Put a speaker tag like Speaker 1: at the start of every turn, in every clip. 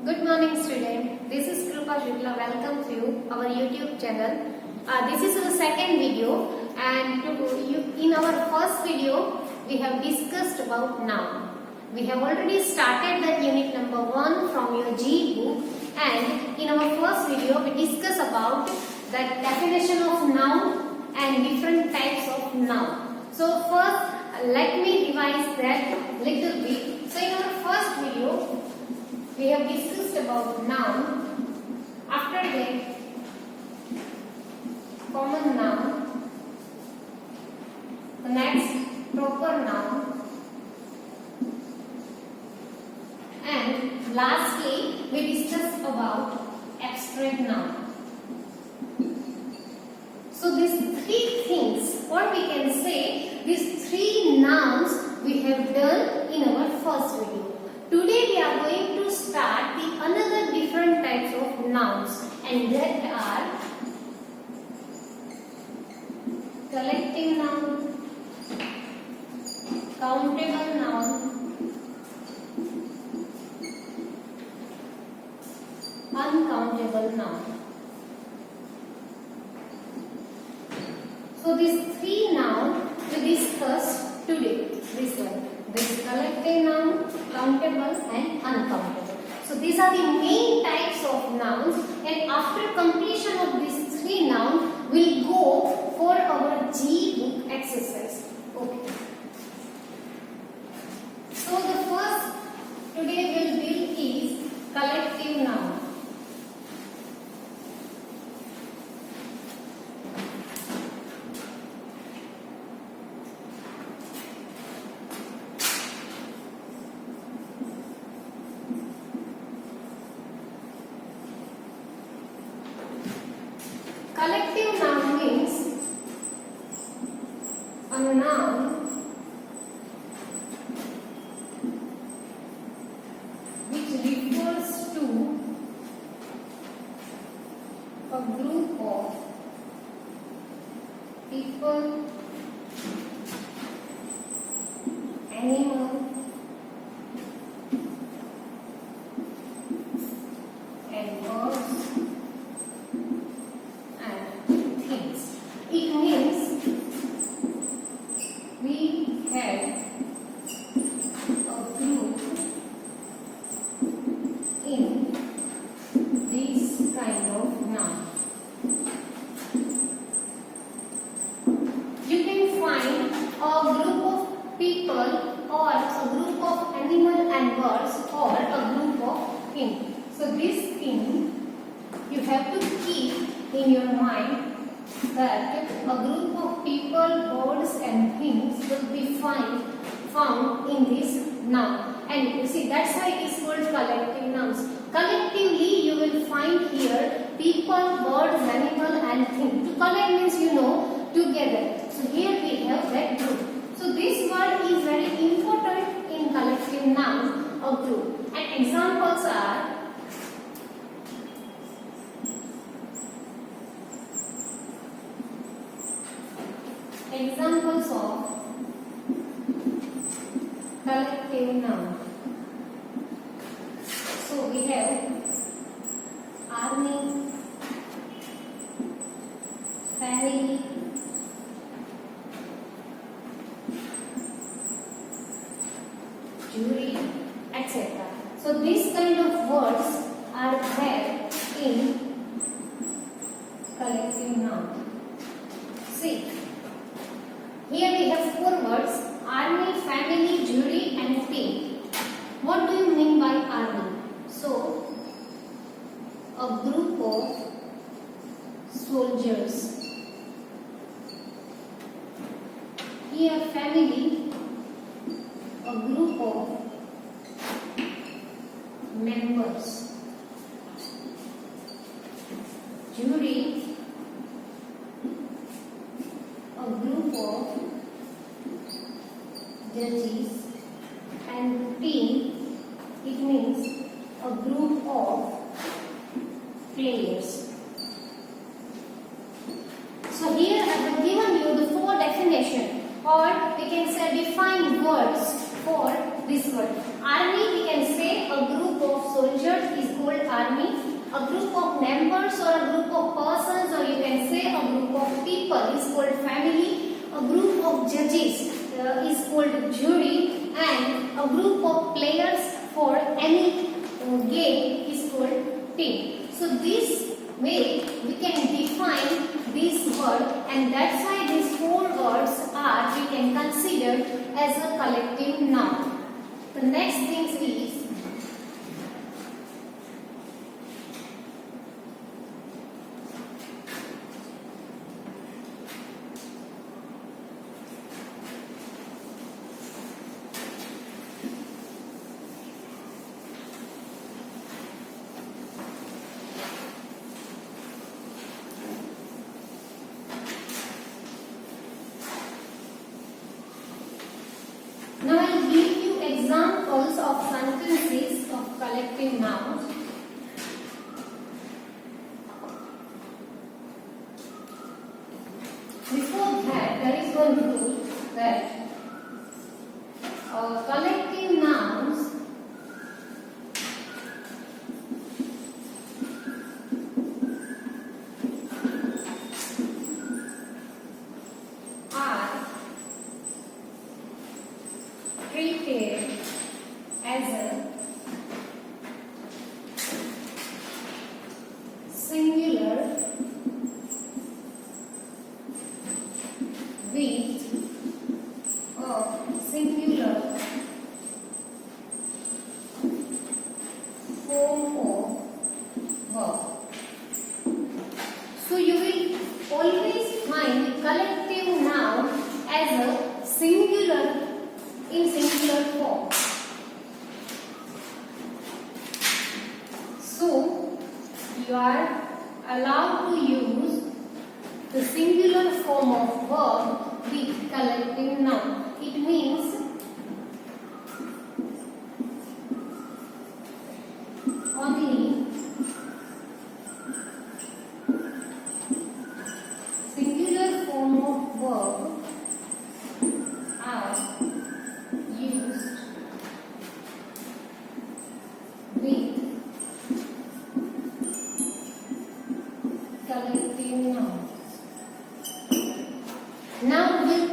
Speaker 1: Good morning, student. This is Krupa Shukla. Welcome to our YouTube channel. This is the second video, and in our first video, we have discussed about noun. We have already started the unit number 1 from your G book, and in our first video, we discussed about the definition of noun and different types of noun. So first, let me revise that little bit. So in our first video, we have discussed about noun. After that, common noun. The next, proper noun. And lastly, we discussed about abstract noun. So these three things, what we can say, these three nouns we have done in our first video. Today we are going to start the another different types of nouns, and that are collective noun, countable noun, uncountable noun. So these three nouns we discuss today. This collective noun, countable and uncountable. So these are the main types of nouns, and after completion of these three nouns, we'll go for our G book exercise. Okay. So the first today will be is collective noun. Collective noun means a noun which refers to a group of people, animals, and birds. It means we have a group in this kind of noun. You can find a group of people or a group of animal and birds or a group of things. So this thing you have to keep in your mind, that a group of people, birds and things will be found in this noun. And you see, that's why it is called collective nouns. Collectively you will find here people, birds, animal and things. To collect means together. So here we have that group. So this word is very important in collective nouns, a group. And examples are examples of collective noun. So we have army, family, jury, etc. So these kind of words are there in collective noun. See, here we have four words: army, family, jury and team. What do you mean by army? So, a group of soldiers. Here family, a group of members. Jury, a group of judges, and team, it means a group of players. So here I have given you the four definitions, or we can say defined words for this word. Army, we can say a group of soldiers is called army. A group of members or a group of persons, or you can say a group of people is called family. A group of judges is called jury, and a group of players for any game is called team. So this way we can define this word, and that's why these four words are we can consider as a collective noun. The next thing is now I will give you examples of sentences of collective nouns. Before that, there is one rule that collective nouns are treated as a singular with a singular form of verb. So you will always find collective noun as a singular in singular form. So you are allowed to use the singular form of verb with collective noun. It means only singular form of verb are used with collective nouns. Now with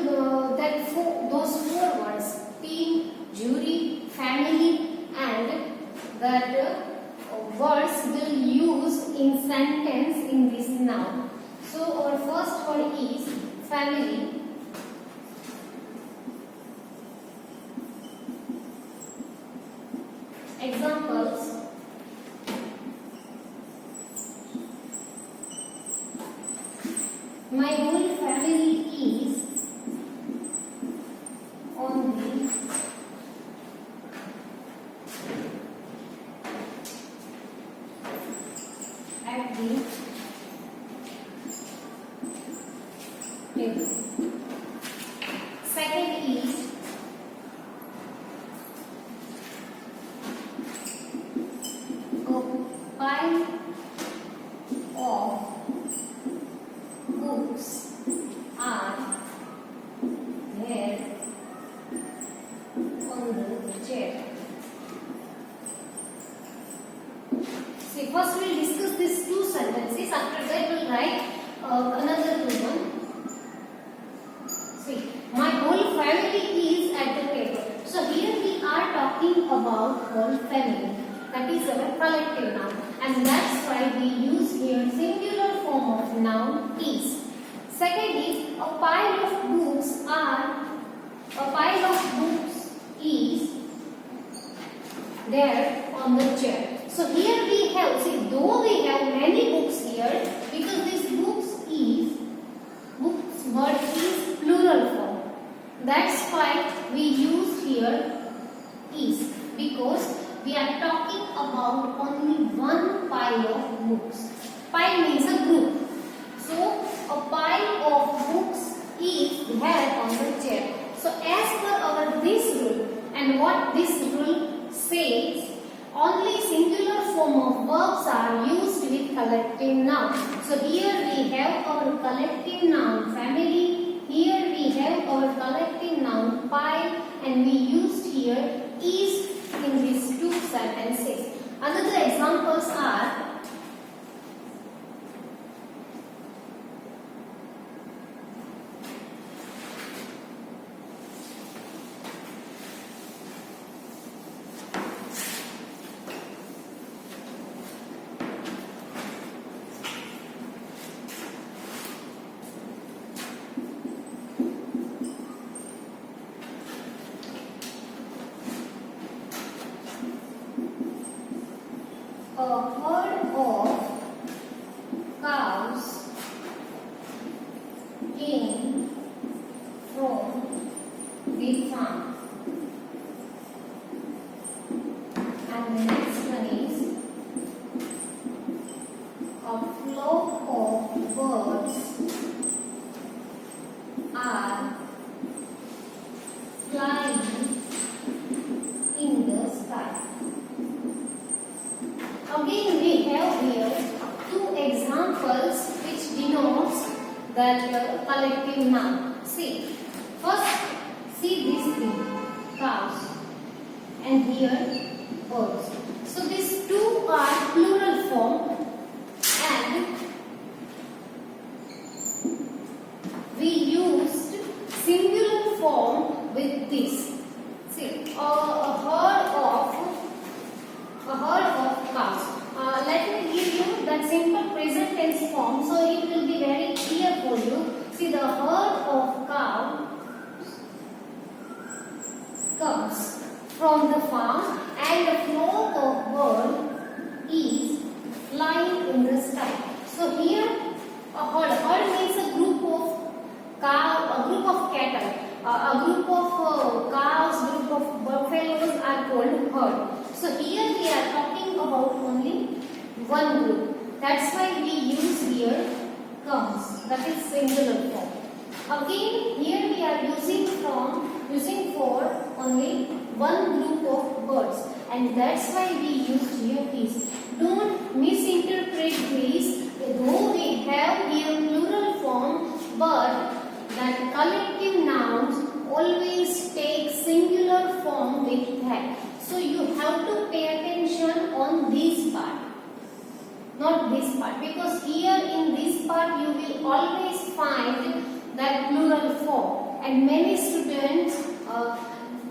Speaker 1: those four words, team, jury, family, and that words will use in sentence in this noun. So our first word is family. Examples: my whole family is on the at the table. Second is a pile of books are there on the chair. See, first we will discuss these two sentences. After that, we will write another one. See, my whole family is at the table. So here we are talking about whole family. That is our collective noun, and that's why we use here singular form of noun is. Second is a pile of books is there on the chair. So here we have, see, though we have many books here, because this books word is plural form. That's why we use here is, because we are talking about only one pile of books. Pile means a group. So a pile of books is there on the chair. So as per our this rule, and what this rule says, only singular form of verbs are used with collective noun. So here we have our collective noun family, here we have our collective noun pile, and we used here examples are a herd of cows came from the farm. And the next one is a flock of birds are flying in the sky. Again, we have here two examples which denotes that collective noun. See, first see this thing, cows, and here birds. So these two are plural form, and we used singular form with this. See, a herd of cows. Let me give you that simple present tense form so it will be very clear for you. See, the herd of cow comes from the farm and the flock of bird is flying in the sky. So here a herd means a group of cattle. A group of cows, group of buffaloes are called herd. So here we are talking about only one group. That's why we use here comes. That is singular form. Again, here we are using for only one group of birds, and that's why we use here is. Don't misinterpret this. Though we have here plural form, but that collective nouns always take singular form with that. So you have to pay attention on this part, not this part, because here in this part you will always find that plural form, and many students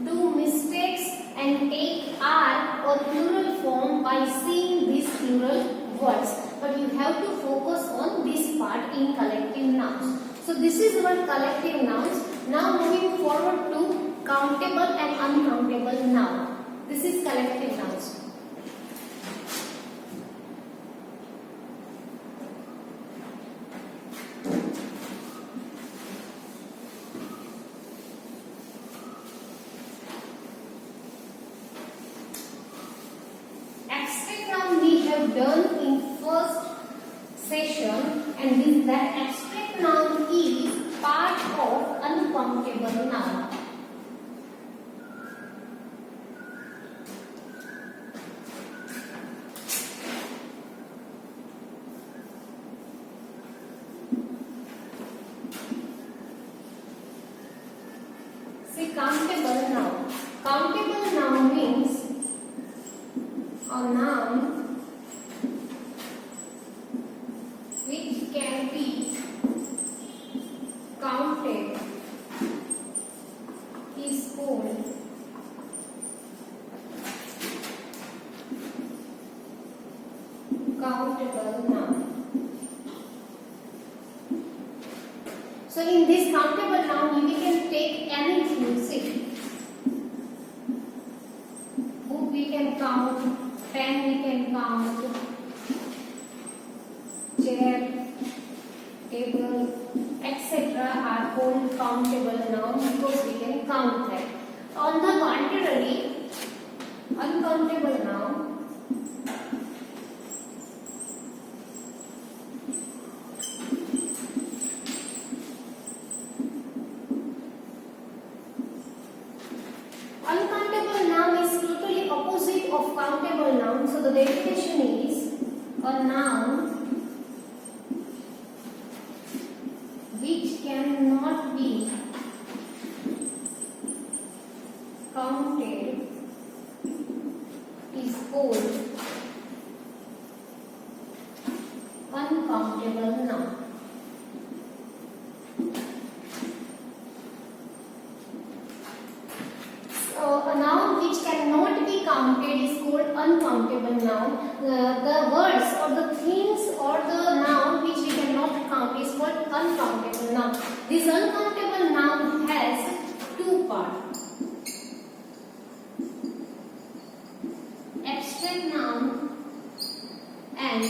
Speaker 1: do mistakes and take R or plural form by seeing these plural words. But you have to focus on this part in collective nouns. So this is our collective nouns. Now moving forward to countable and uncountable noun. This is collective nouns. Abstract noun we have done in first session, and this that abstract noun is part of uncountable noun. See, countable noun. Countable noun means a noun which can be counted is called countable noun. So in this countable noun, we can take anything. See, book we can count, pen we can count, chair, table, etc. are called countable noun because we can count them. On the contrary, uncountable noun is totally opposite of countable noun. So the definition is a noun which cannot be counted is called uncountable noun. A noun which cannot be counted is called uncountable noun. The words or the things or the noun which we cannot count is called uncountable noun. This uncountable noun has two parts. Abstract noun and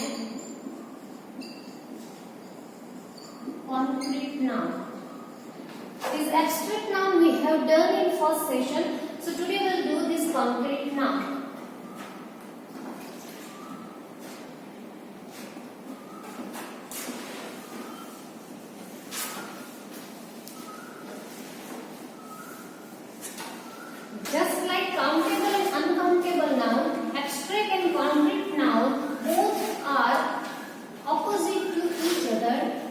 Speaker 1: concrete noun. This abstract noun we have done in first session. So today we will do this concrete noun. Just like countable and uncountable noun, abstract and concrete noun both are opposite to each other.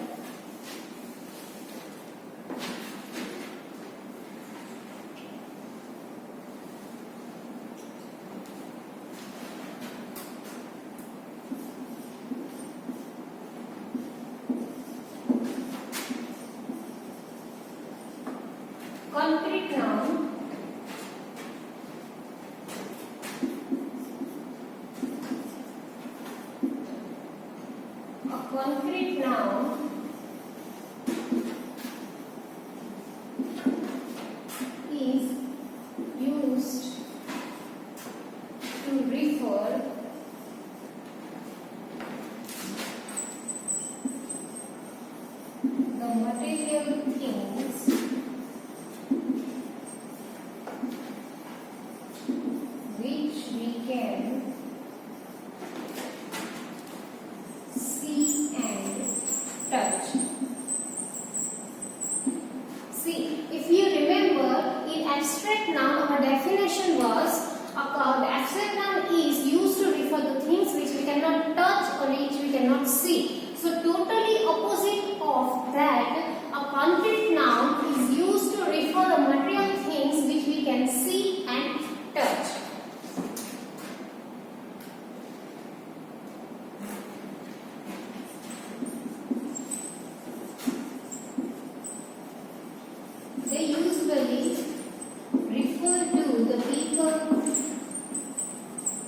Speaker 1: Concrete noun concrete noun is used to refer the material things which we can see and touch. See, if you remember, in abstract noun our definition was the abstract noun is used to refer the things which we cannot touch or which we cannot see. So totally opposite of that, a concrete noun is used to refer the material things which we can see and touch. They usually refer to the people, place, and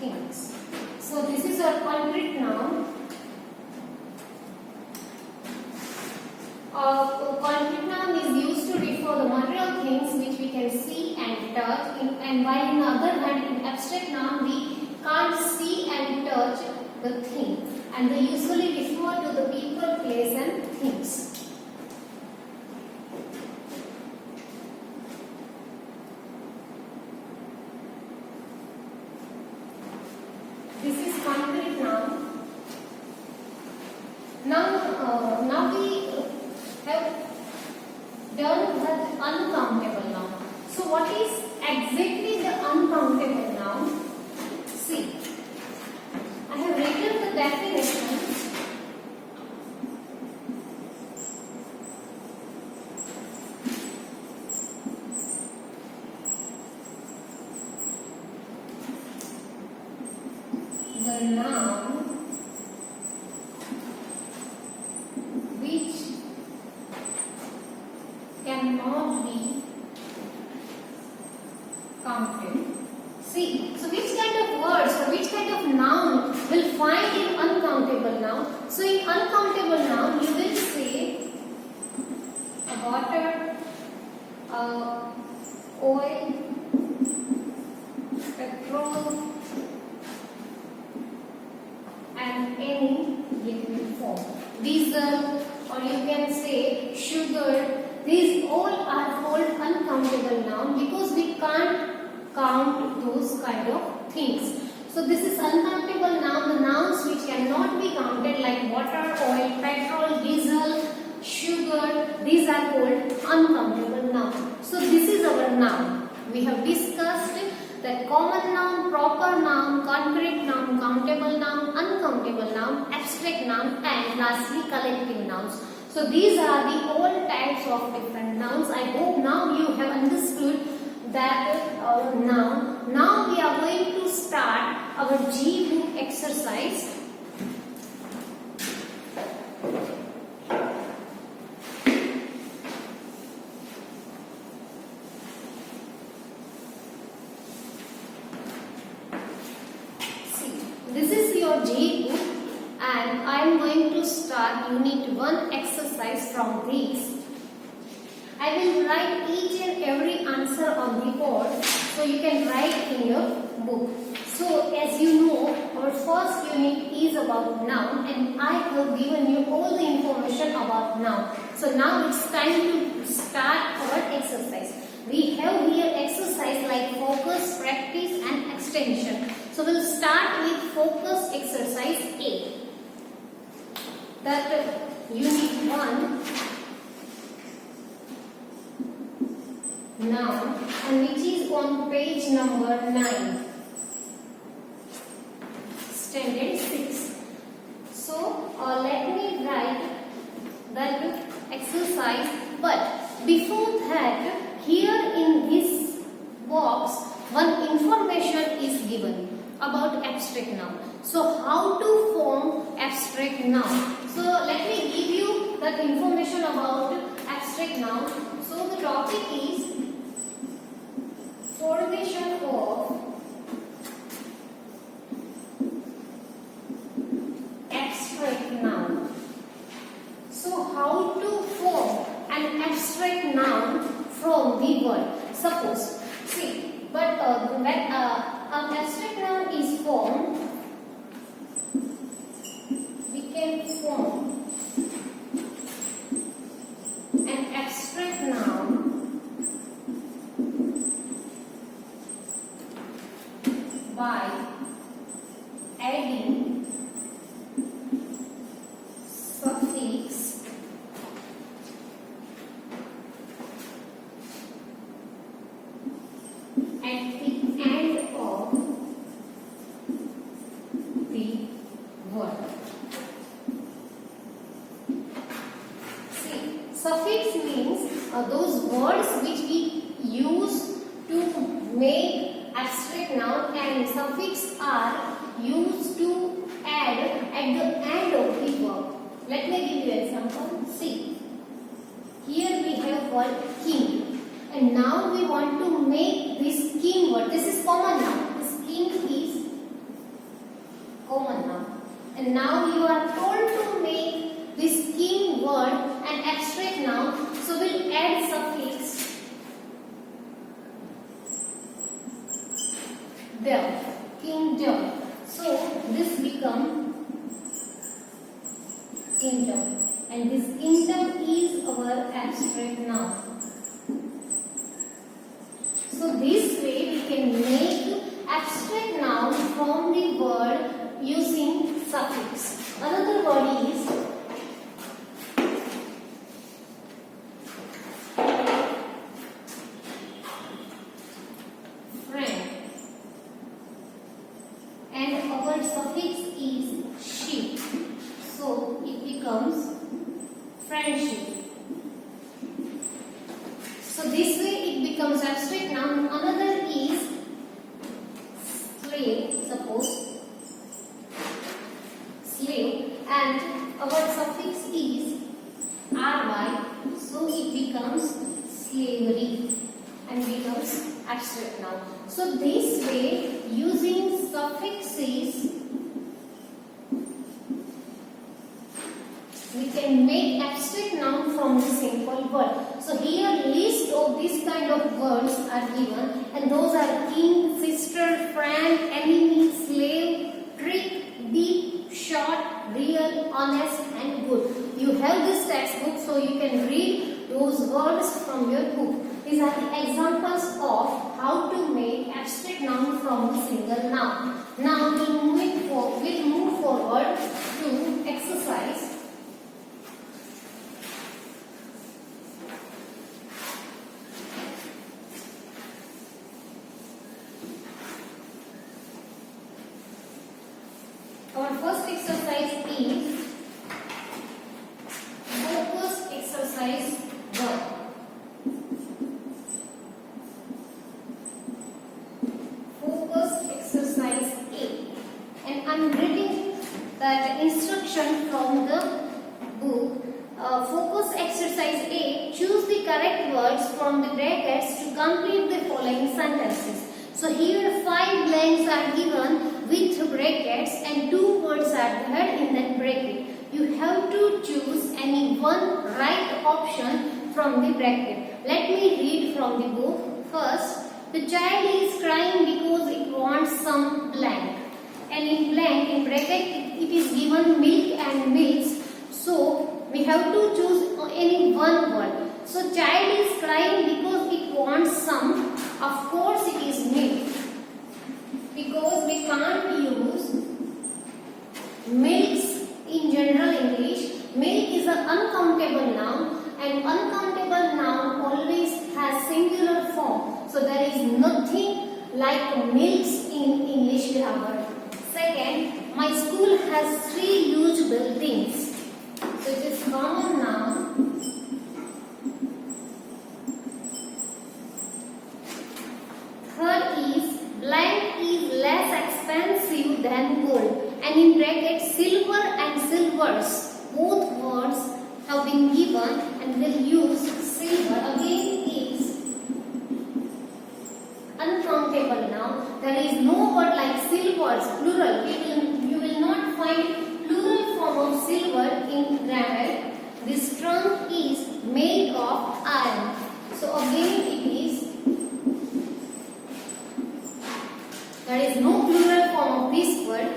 Speaker 1: things. So this is a concrete noun. Concrete noun is used to refer the material things which we can see and touch, and while in other hand in abstract noun we can't see and touch the thing, and they usually refer to the people, place and things. This is concrete noun. Now we have done the uncountable noun. So what is exactly the uncountable noun? See, I have written the definition. The noun which cannot be counted. See, so which kind of words or which kind of noun will find in uncountable noun? So in uncountable noun you will say water, oil, petrol and any liquid form. Diesel, or you can say sugar. These all are called uncountable noun because we can't count those kind of things. So this is uncountable noun, the nouns which cannot be counted like water, oil, petrol, diesel, sugar. These are called uncountable noun. So this is our noun. We have discussed that common noun, proper noun, concrete noun, countable noun, uncountable noun, abstract noun and lastly collective nouns. So these are the all types of different nouns. I hope now you have understood that noun. Now we are going to start our G book exercise. See, this is your G book and I am going to start unit 1 exercise from this. I will write each and every answer on the board so you can write in your book. So as you know, our first unit is about noun and I have given you all the information about noun. So now it's time to start our exercise. We have here exercise like focus, practice and extension. So we'll start with focus exercise A. That unit 1 noun and which is on page number 9, standard 6. So let me write that exercise, but before that, here in this box one information is given about abstract noun. So how to form abstract noun? So let me give you that information about abstract noun. So the topic is formation of abstract noun. So how to form an abstract noun from the word? Suppose, see, but when an abstract noun is formed, we can form an abstract noun by adding suffix at the end of the word. See, suffix means those words which we use to make abstract noun, and suffix are used to add at the end of the verb. Let me give you an example. See, here we have word king, and now we want to make this king word. This is common noun. This king is common noun, and now you are told to make this king word an abstract noun. So we'll add suffix there, kingdom. So this become kingdom, and this kingdom is our abstract noun. So this way we can make abstract noun from the word using suffix. Another word is friend, and our suffix is ship. So it becomes friendship. So this way it becomes abstract noun. Another is slave. Suppose slave, and our suffix is ry. So it becomes slavery and becomes abstract noun. So this way, using suffixes, we can make abstract noun from the simple word. So here list of these kind of words are given, and those are king, sister, friend, enemy, slave, trick, deep, short, real, honest and good. You have this textbook, so you can read those words from your book. These are the examples of how to make abstract noun from a single noun. Now we'll move forward to exercise. Our first exercise is focus am reading that instruction from the book. Focus exercise A. Choose the correct words from the brackets to complete the following sentences. So here 5 blanks are given with brackets and 2 words are there in that bracket. You have to choose any one right option from the bracket. Let me read from the book. First, the child is crying because it wants some blank. And in blank, in bracket, it is given milk and milks. So, we have to choose any one word. So, child is crying because it wants some. Of course, it is milk. Because we can't use milks in general English. Milk is an uncountable noun. And uncountable noun always has singular form. So there is nothing like milks in English grammar. Second, my school has 3 huge buildings. So it is common noun. Third is blank is less expensive than gold. And in brackets silver and silvers, both words have been given and will use silver. Again is uncountable noun. There is no word like silvers, plural. You will not find plural form of silver in grammar. This trunk is made of iron. So again it is, there is no plural form of this word.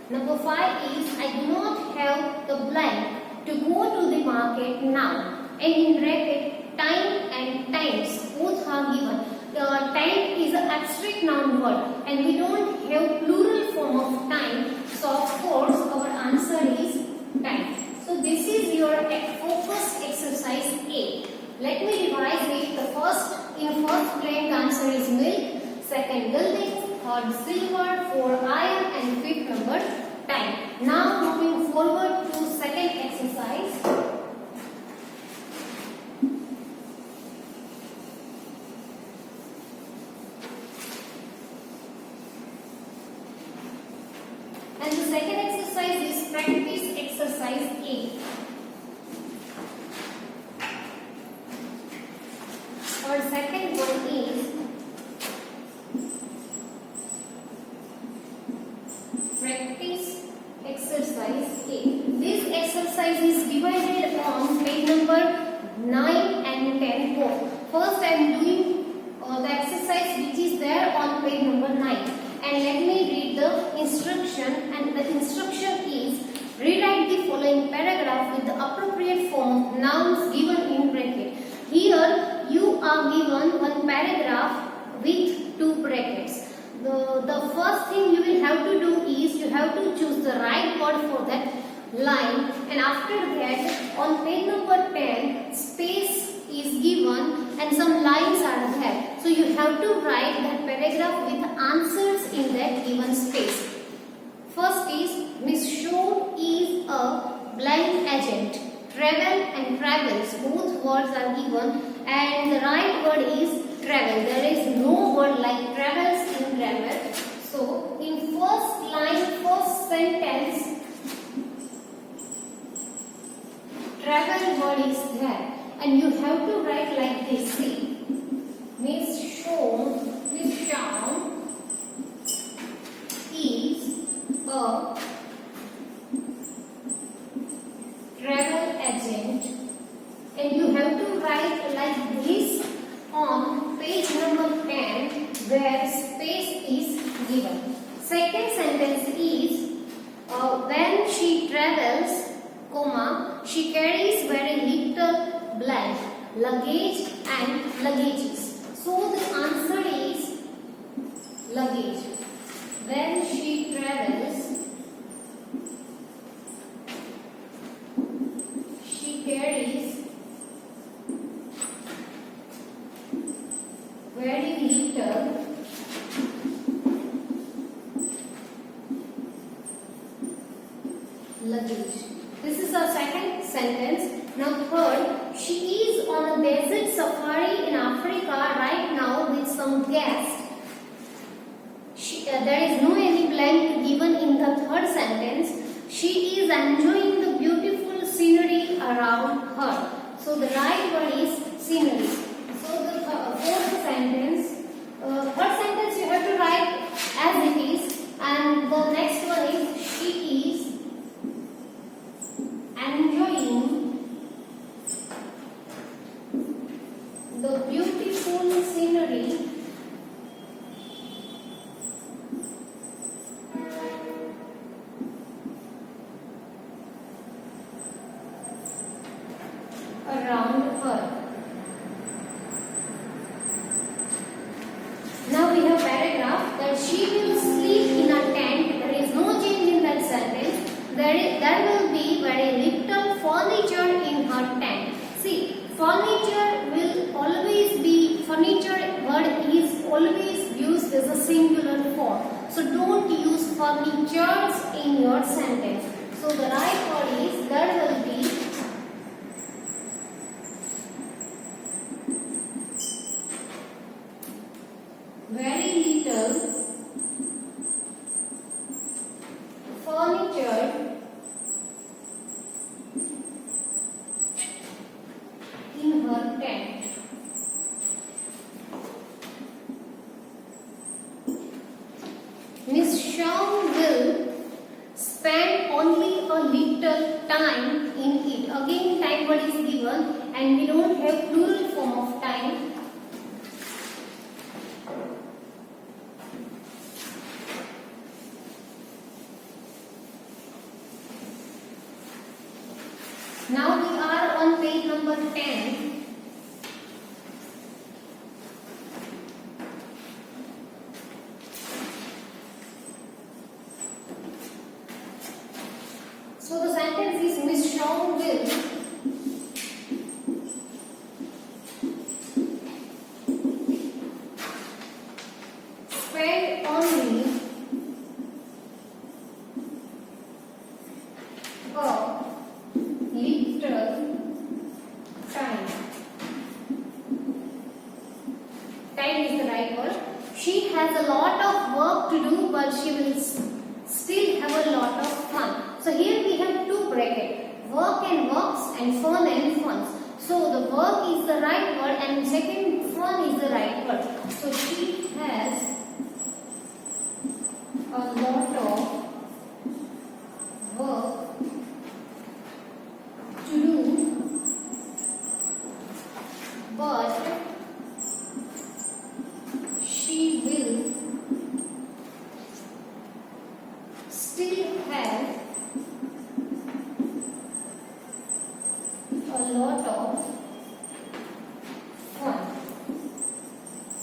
Speaker 1: Number 5 is, I do not have the blank to go to the market now. And in bracket, time and times both are given. Time is an abstract noun word and we don't have plural form of time. So of course our answer is time. So this is your focus exercise A. Let me revise it. The first blank answer is milk, second building, third silver, 4 iron and fifth number time. Now moving forward to second exercise. And the second exercise is practice exercise A. Our second one is practice exercise A. This exercise is divided on page number 9 and 10 both. First I am doing the exercise which is there on page number 9. And let me read the instruction, and the instruction is rewrite the following paragraph with the appropriate form of nouns given in bracket. Here you are given one paragraph with 2 brackets. The first thing you will have to do is you have to choose the right word for that line, and after that on page number 10 space is given and some lines are there. So you have to write that paragraph with answers in that given space. First is Miss Shaw is a blank agent. Travel and travels, both words are given and the right word is travel. There is no word like travels in grammar. So in first line, first sentence, travel word is there. And you have to write like this. See, Miss Shaw is a travel agent, and you have to write like this on page number 10 where space is given. Second sentence is when she travels, comma, she carries very little blank luggage and luggages. So the answer is luggage. When she travels, she carries very little luggage. This is our second sentence. Now third, she is on a desert safari in Africa right now with some guests. There is no any blank tent given in the third sentence, she is enjoying the beautiful scenery around her. So the right word is scenery. So the fourth sentence, third sentence you have to write as it is, and the next one is she is enjoying the beautiful scenery around her. Now we have paragraph that she will sleep in a tent. There is no change in that sentence. There will be very little furniture in her tent. See, furniture will always be, furniture word is always used as a singular form. So don't use furnitures in your sentence. So the right word is there will be very little furniture in her tent. Miss Shaw will spend only a little time in it. Again, time word is given and we don't have plural form of time. Now we are on page number 10. So the sentence is Miss Shaw will spend only a little time. Time is the right word. She has a lot of work to do, but she will still have a lot of fun. So here we have two brackets, work and works and fun and funs. So the work is the right word and second fun is the right word. So she has a lot of work to do, but she will still have a lot of fun.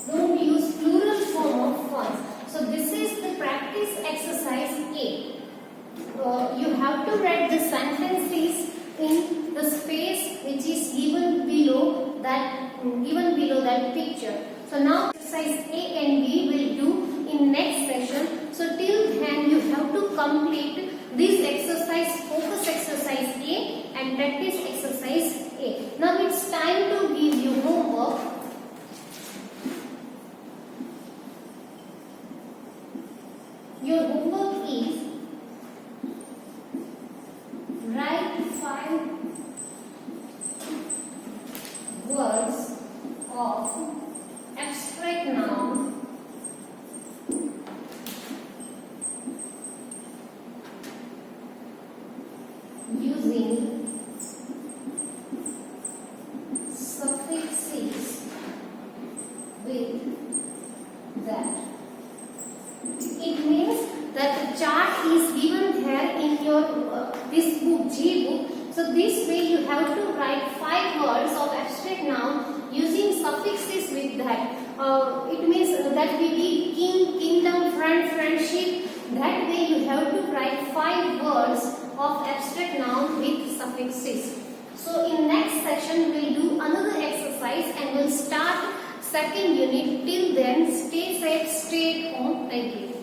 Speaker 1: Don't use plural form of fun. So this is the practice exercise A. You have to write the sentences in the space which is given below that picture. So now exercise A and B will do in next session. So till then you have to complete this exercise, focus exercise A and practice exercise A. Now it's time to give you homework. Your homework is write 5 words of abstract noun using suffixes with that. It means that the chart is given here in your this book, G book. So this way you have to write 5 words of abstract noun using suffixes with that. It means that we be king, kingdom, friend, friendship. That way you have to write 5 words of abstract noun with suffixes. So in next session we'll do another exercise and we'll start second unit. Till then, stay safe, stay at home. Thank you.